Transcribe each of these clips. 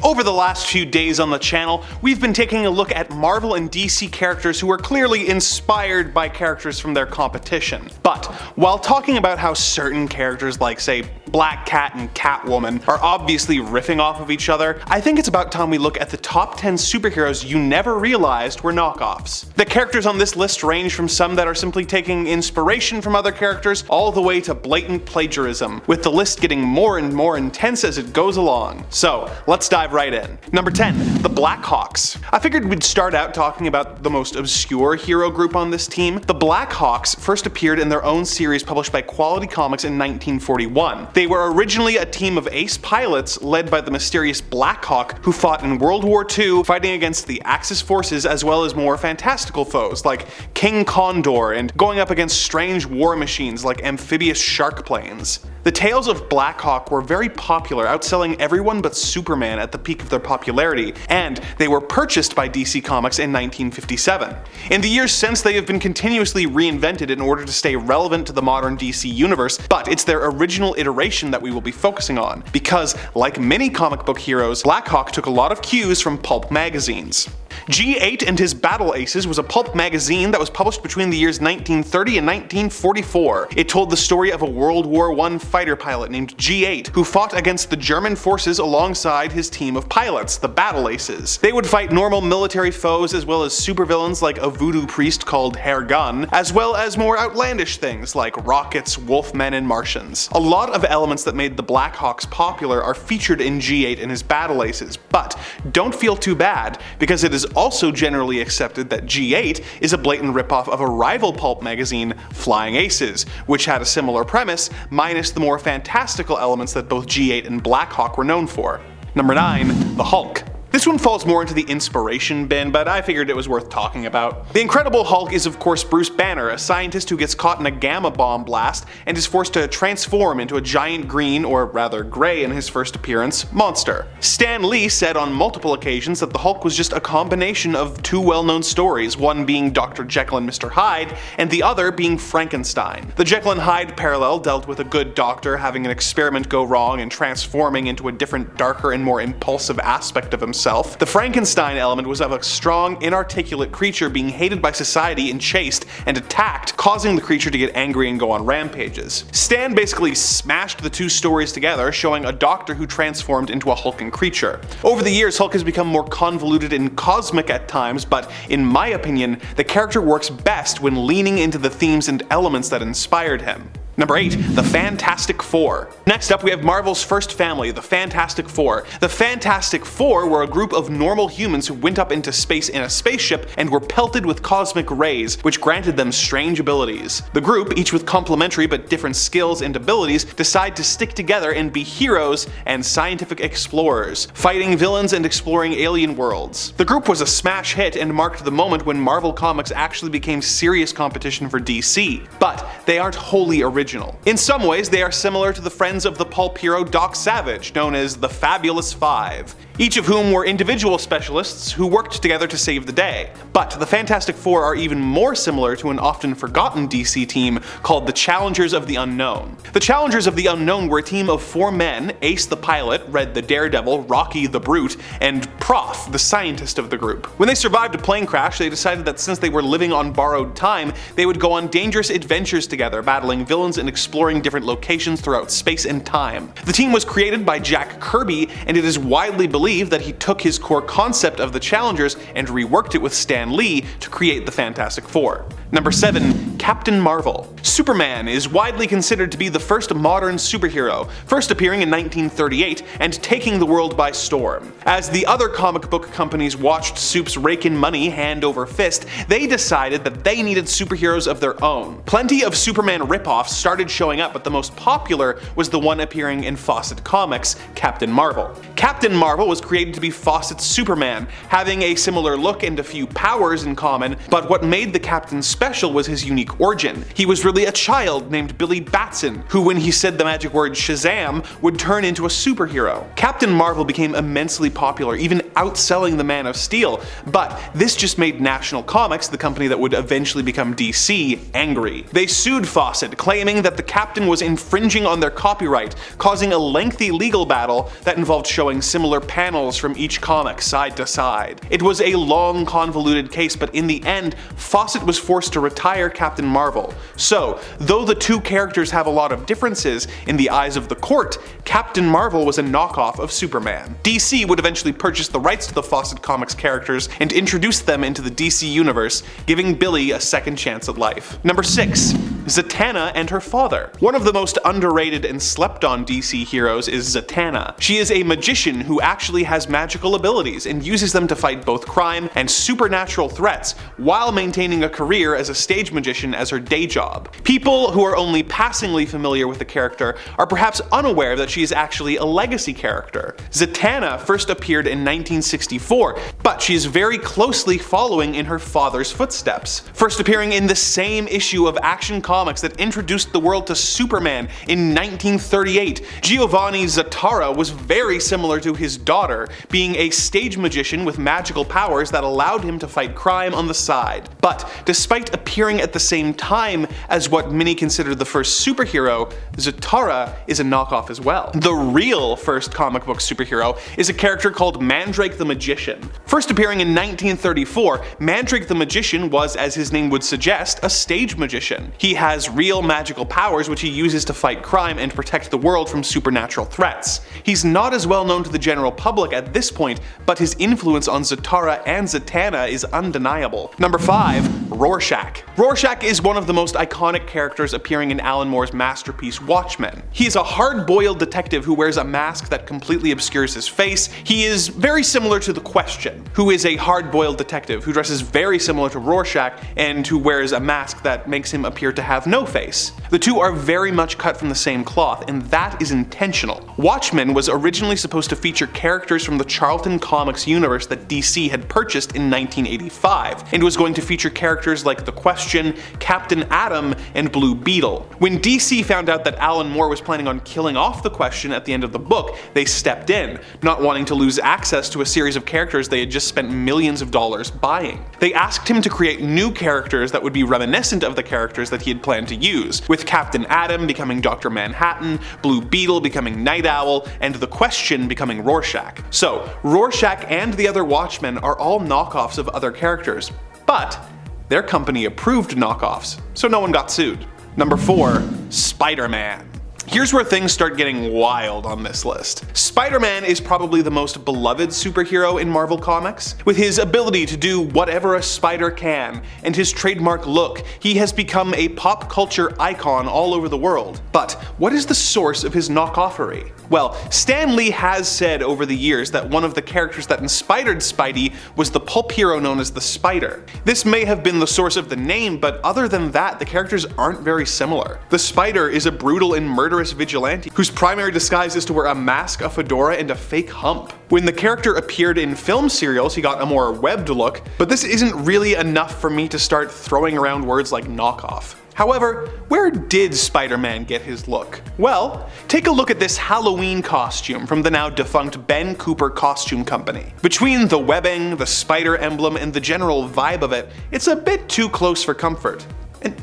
Over the last few days on the channel, we've been taking a look at Marvel and DC characters who are clearly inspired by characters from their competition. But while talking about how certain characters like, say, Black Cat and Catwoman are obviously riffing off of each other, I think it's about time we look at the top 10 superheroes you never realized were knockoffs. The characters on this list range from some that are simply taking inspiration from other characters all the way to blatant plagiarism, with the list getting more and more intense as it goes along. So let's dive right in. Number 10. The Blackhawks. I figured we'd start out talking about the most obscure hero group on this team. The Blackhawks first appeared in their own series published by Quality Comics in 1941. They were originally a team of ace pilots led by the mysterious Blackhawk, who fought in World War II, fighting against the Axis forces as well as more fantastical foes like King Condor and going up against strange war machines like amphibious shark planes. The tales of Blackhawk were very popular, outselling everyone but Superman at the peak of their popularity, and they were purchased by DC Comics in 1957. In the years since, they have been continuously reinvented in order to stay relevant to the modern DC universe, but it's their original iteration that we will be focusing on, because like many comic book heroes, Blackhawk took a lot of cues from pulp magazines. G8 and His Battle Aces was a pulp magazine that was published between the years 1930 and 1944. It told the story of a World War I fighter pilot named G8 who fought against the German forces alongside his team of pilots, the Battle Aces. They would fight normal military foes as well as supervillains like a voodoo priest called Hair Gun, as well as more outlandish things like rockets, wolfmen, and Martians. A lot of elements that made the Blackhawks popular are featured in G8 and His Battle Aces, but don't feel too bad, because it is also generally accepted that G8 is a blatant ripoff of a rival pulp magazine, Flying Aces, which had a similar premise, minus the more fantastical elements that both G8 and Blackhawk were known for. Number 9. The Hulk. This one falls more into the inspiration bin, but I figured it was worth talking about. The Incredible Hulk is of course Bruce Banner, a scientist who gets caught in a gamma bomb blast and is forced to transform into a giant green, or rather grey in his first appearance, monster. Stan Lee said on multiple occasions that the Hulk was just a combination of two well-known stories, one being Dr. Jekyll and Mr. Hyde, and the other being Frankenstein. The Jekyll and Hyde parallel dealt with a good doctor having an experiment go wrong and transforming into a different, darker, and more impulsive aspect of himself. The Frankenstein element was of a strong, inarticulate creature being hated by society and chased and attacked, causing the creature to get angry and go on rampages. Stan basically smashed the two stories together, showing a doctor who transformed into a hulking creature. Over the years, Hulk has become more convoluted and cosmic at times, but in my opinion, the character works best when leaning into the themes and elements that inspired him. Number 8. The Fantastic Four. Next up we have Marvel's first family, the Fantastic Four. The Fantastic Four were a group of normal humans who went up into space in a spaceship and were pelted with cosmic rays, which granted them strange abilities. The group, each with complementary but different skills and abilities, decide to stick together and be heroes and scientific explorers, fighting villains and exploring alien worlds. The group was a smash hit and marked the moment when Marvel Comics actually became serious competition for DC, but they aren't wholly original. In some ways, they are similar to the friends of the pulp hero Doc Savage, known as the Fabulous Five, each of whom were individual specialists who worked together to save the day. But the Fantastic Four are even more similar to an often forgotten DC team called the Challengers of the Unknown. The Challengers of the Unknown were a team of 4 men: Ace the pilot, Red the daredevil, Rocky the brute, and Prof, the scientist of the group. When they survived a plane crash, they decided that since they were living on borrowed time, they would go on dangerous adventures together, battling villains and exploring different locations throughout space and time. The team was created by Jack Kirby, and it is widely believed that he took his core concept of the Challengers and reworked it with Stan Lee to create the Fantastic Four. Number 7. Captain Marvel. Superman is widely considered to be the first modern superhero, first appearing in 1938 and taking the world by storm. As the other comic book companies watched supes rake in money hand over fist, they decided that they needed superheroes of their own. Plenty of Superman ripoffs started showing up, but the most popular was the one appearing in Fawcett Comics, Captain Marvel. Captain Marvel was created to be Fawcett's Superman, having a similar look and a few powers in common, but what made the Captain special special was his unique origin. He was really a child named Billy Batson, who when he said the magic word Shazam would turn into a superhero. Captain Marvel became immensely popular, even outselling the Man of Steel, but this just made National Comics, the company that would eventually become DC, angry. They sued Fawcett, claiming that the Captain was infringing on their copyright, causing a lengthy legal battle that involved showing similar panels from each comic side to side. It was a long, convoluted case, but in the end, Fawcett was forced to retire Captain Marvel. So, though the two characters have a lot of differences, in the eyes of the court, Captain Marvel was a knockoff of Superman. DC would eventually purchase the rights to the Fawcett Comics characters and introduce them into the DC universe, giving Billy a second chance at life. Number 6. Zatanna and her father. One of the most underrated and slept on DC heroes is Zatanna. She is a magician who actually has magical abilities and uses them to fight both crime and supernatural threats while maintaining a career as a stage magician as her day job. People who are only passingly familiar with the character are perhaps unaware that she is actually a legacy character. Zatanna first appeared in 1964, but she is very closely following in her father's footsteps. First appearing in the same issue of Action Comics that introduced the world to Superman in 1938, Giovanni Zatanna was very similar to his daughter, being a stage magician with magical powers that allowed him to fight crime on the side. But despite appearing at the same time as what many consider the first superhero, Zatanna is a knockoff as well. The real first comic book superhero is a character called Mandrake the Magician. First appearing in 1934, Mandrake the Magician was, as his name would suggest, a stage magician. He has real magical powers which he uses to fight crime and protect the world from supernatural threats. He's not as well known to the general public at this point, but his influence on Zatanna and Zatanna is undeniable. Number 5. Rorschach. Rorschach is one of the most iconic characters appearing in Alan Moore's masterpiece Watchmen. He is a hard-boiled detective who wears a mask that completely obscures his face. He is very similar to The Question, who is a hard-boiled detective who dresses very similar to Rorschach and who wears a mask that makes him appear to have no face. The two are very much cut from the same cloth, and that is intentional. Watchmen was originally supposed to feature characters from the Charlton Comics universe that DC had purchased in 1985, and was going to feature characters like The Question, Captain Atom, and Blue Beetle. When DC found out that Alan Moore was planning on killing off The Question at the end of the book, they stepped in, not wanting to lose access to a series of characters they had just spent millions of dollars buying. They asked him to create new characters that would be reminiscent of the characters that he had planned to use, with Captain Atom becoming Dr. Manhattan, Blue Beetle becoming Night Owl, and The Question becoming Rorschach. So, Rorschach and the other Watchmen are all knockoffs of other characters, but their company approved knockoffs, so no one got sued. Number 4. Spider-Man. Here's where things start getting wild on this list. Spider-Man is probably the most beloved superhero in Marvel Comics. With his ability to do whatever a spider can, and his trademark look, he has become a pop culture icon all over the world. But what is the source of his knockoffery? Well, Stan Lee has said over the years that one of the characters that inspired Spidey was the pulp hero known as the Spider. This may have been the source of the name, but other than that, the characters aren't very similar. The Spider is a brutal and murderous vigilante whose primary disguise is to wear a mask, a fedora, and a fake hump. When the character appeared in film serials, he got a more webbed look, but this isn't really enough for me to start throwing around words like knockoff. However, where did Spider-Man get his look? Well, take a look at this Halloween costume from the now defunct Ben Cooper Costume Company. Between the webbing, the spider emblem, and the general vibe of it, it's a bit too close for comfort. And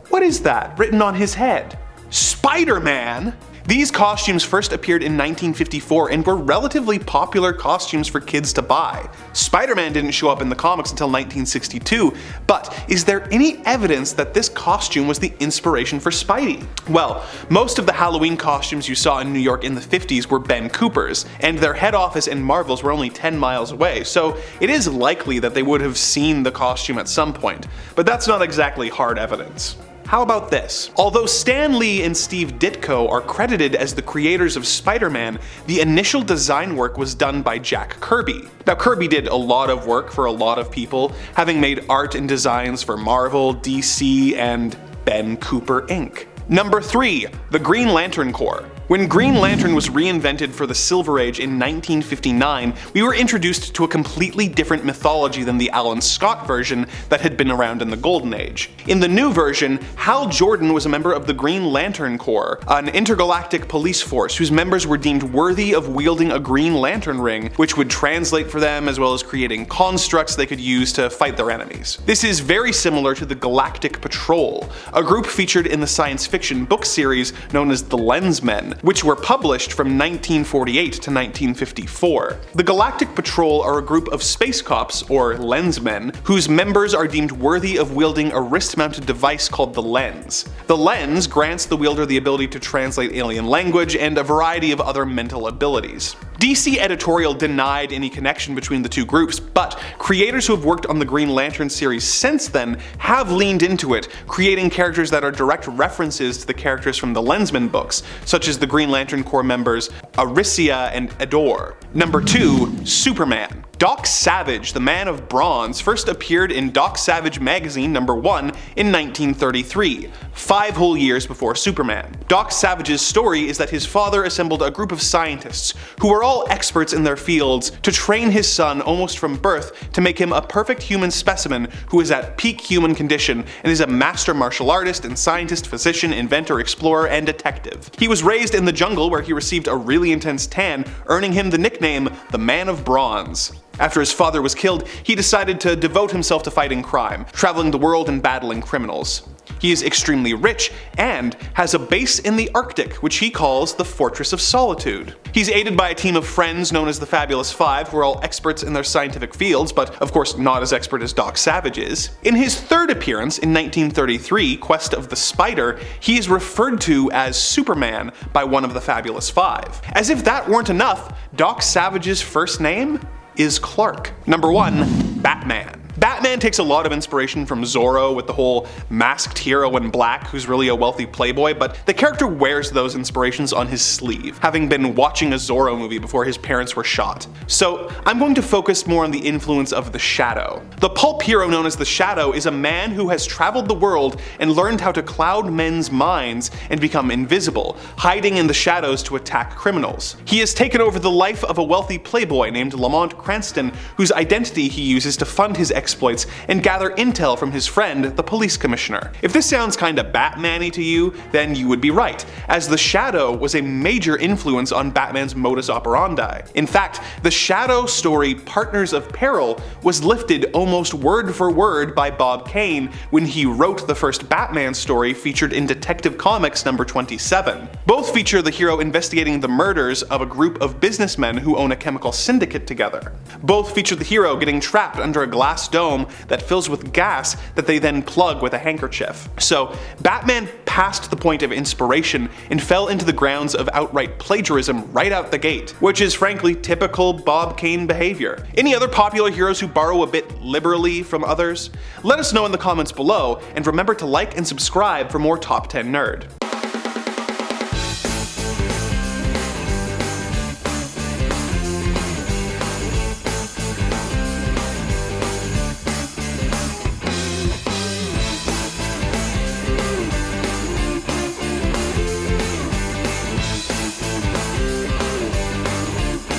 what is that written on his head? Spider-Man? These costumes first appeared in 1954 and were relatively popular costumes for kids to buy. Spider-Man didn't show up in the comics until 1962, but is there any evidence that this costume was the inspiration for Spidey? Well, most of the Halloween costumes you saw in New York in the 50s were Ben Cooper's, and their head office and Marvel's were only 10 miles away, so it is likely that they would have seen the costume at some point, but that's not exactly hard evidence. How about this? Although Stan Lee and Steve Ditko are credited as the creators of Spider-Man, the initial design work was done by Jack Kirby. Now Kirby did a lot of work for a lot of people, having made art and designs for Marvel, DC, and Ben Cooper Inc. Number 3. The Green Lantern Corps. When Green Lantern was reinvented for the Silver Age in 1959, we were introduced to a completely different mythology than the Alan Scott version that had been around in the Golden Age. In the new version, Hal Jordan was a member of the Green Lantern Corps, an intergalactic police force whose members were deemed worthy of wielding a Green Lantern ring, which would translate for them as well as creating constructs they could use to fight their enemies. This is very similar to the Galactic Patrol, a group featured in the science fiction book series known as the Lensmen, which were published from 1948 to 1954. The Galactic Patrol are a group of space cops, or lensmen, whose members are deemed worthy of wielding a wrist-mounted device called the lens. The lens grants the wielder the ability to translate alien language and a variety of other mental abilities. DC editorial denied any connection between the two groups, but creators who have worked on the Green Lantern series since then have leaned into it, creating characters that are direct references to the characters from the Lensman books, such as the Green Lantern Corps members Aricia and Ador. Number 2. Superman. Doc Savage, the Man of Bronze, first appeared in Doc Savage Magazine number 1 in 1933, 5 whole years before Superman. Doc Savage's story is that his father assembled a group of scientists who were all experts in their fields to train his son almost from birth to make him a perfect human specimen who is at peak human condition and is a master martial artist and scientist, physician, inventor, explorer, and detective. He was raised in the jungle where he received a really intense tan, earning him the nickname the Man of Bronze. After his father was killed, he decided to devote himself to fighting crime, traveling the world and battling criminals. He is extremely rich and has a base in the Arctic, which he calls the Fortress of Solitude. He's aided by a team of friends known as the Fabulous Five, who are all experts in their scientific fields, but of course not as expert as Doc Savage is. In his third appearance in 1933, Quest of the Spider, he is referred to as Superman by one of the Fabulous Five. As if that weren't enough, Doc Savage's first name is Clark. Number 1. Batman. Batman takes a lot of inspiration from Zorro with the whole masked hero in black who's really a wealthy playboy, but the character wears those inspirations on his sleeve, having been watching a Zorro movie before his parents were shot. So I'm going to focus more on the influence of the Shadow. The pulp hero known as the Shadow is a man who has traveled the world and learned how to cloud men's minds and become invisible, hiding in the shadows to attack criminals. He has taken over the life of a wealthy playboy named Lamont Cranston, whose identity he uses to fund his exploits and gather intel from his friend, the police commissioner. If this sounds kinda Batman-y to you, then you would be right, as the Shadow was a major influence on Batman's modus operandi. In fact, the Shadow story Partners of Peril was lifted almost word for word by Bob Kane when he wrote the first Batman story featured in Detective Comics number 27. Both feature the hero investigating the murders of a group of businessmen who own a chemical syndicate together. Both feature the hero getting trapped under a glass dome that fills with gas that they then plug with a handkerchief. So Batman passed the point of inspiration and fell into the grounds of outright plagiarism right out the gate, which is frankly typical Bob Kane behavior. Any other popular heroes who borrow a bit liberally from others? Let us know in the comments below, and remember to like and subscribe for more Top 10 Nerd.